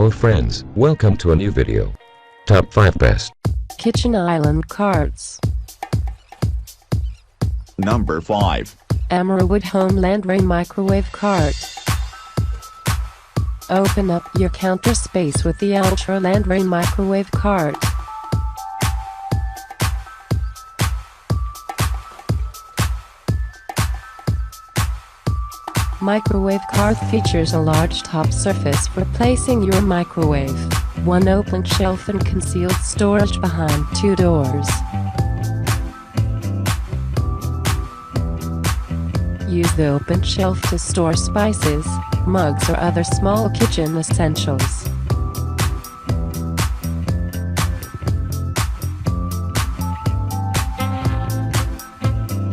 Oh friends, welcome to a new video. Top 5 Best Kitchen Island Carts. Number 5. Emerald Homeland Ray Microwave Cart. Open up your counter space with the Ultra Land Ray Microwave Cart. Microwave cart features a large top surface for placing your microwave, one open shelf and concealed storage behind 2 doors. Use the open shelf to store spices, mugs or other small kitchen essentials.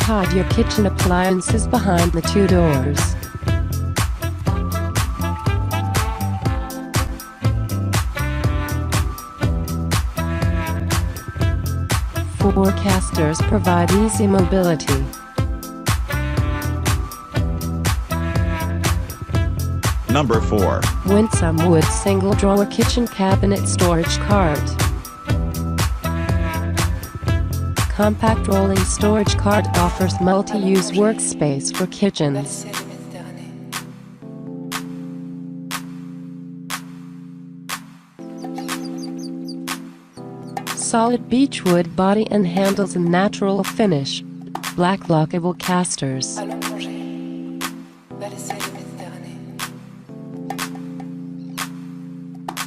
Hide your kitchen appliances behind the 2 doors. Forecasters provide easy mobility. Number 4. Winsome Wood Single Drawer Kitchen Cabinet Storage Cart. Compact rolling storage cart offers multi-use workspace for kitchens. Solid beechwood body and handles and natural finish. Black lockable casters.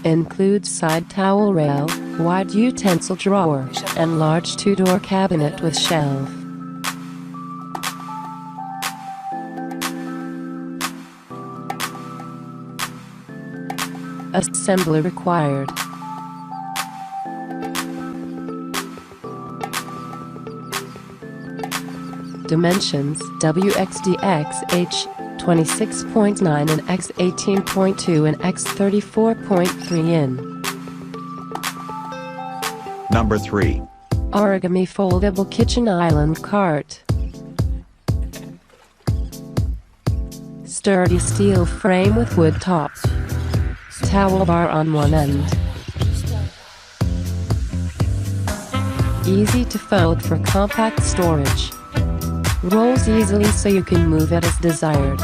Includes side towel rail, wide utensil drawer, and large 2-door cabinet with shelf. Assembly required. Dimensions: WXDXH 26.9 and X 18.2 and X 34.3 in. Number 3. Origami Foldable Kitchen Island Cart. Sturdy steel frame with wood top. Towel bar on one end. Easy to fold for compact storage. Rolls easily so you can move it as desired.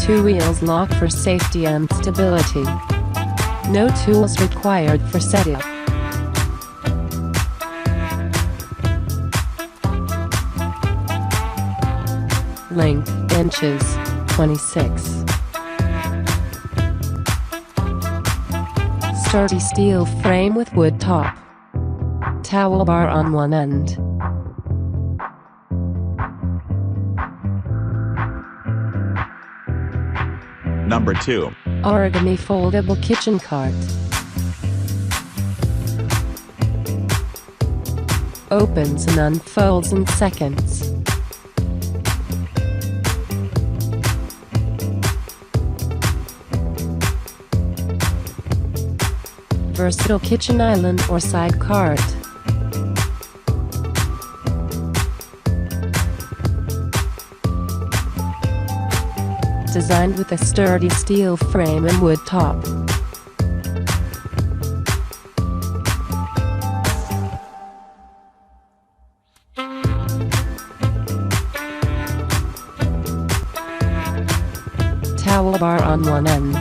Two wheels lock for safety and stability. No tools required for setup. Length inches 26. Sturdy steel frame with wood top. Towel bar on one end. Number 2. Origami Foldable Kitchen Cart. Opens and unfolds in seconds. Versatile kitchen island or side cart. Designed with a sturdy steel frame and wood top. Towel bar on one end.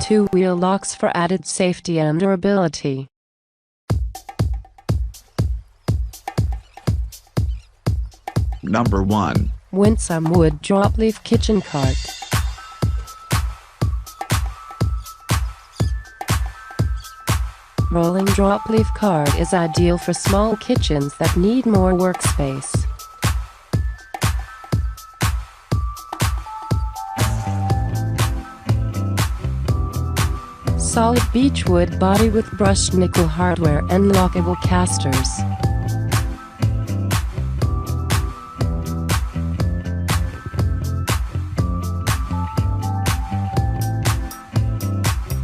Two-wheel locks for added safety and durability. Number 1. Winsome Wood Dropleaf Kitchen Cart. Rolling dropleaf cart is ideal for small kitchens that need more workspace. Solid beechwood body with brushed nickel hardware and lockable casters.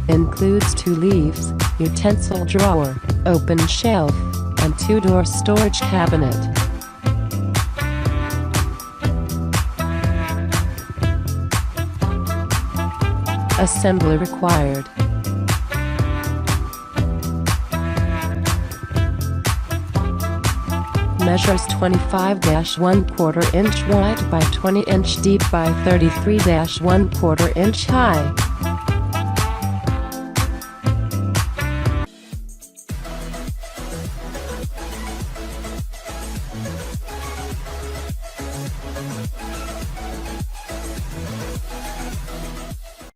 Includes 2 leaves, utensil drawer, open shelf, and 2-door storage cabinet. Assembly required. Measures 25-1/4 inch wide by 20 inch deep by 33-1/4 inch high.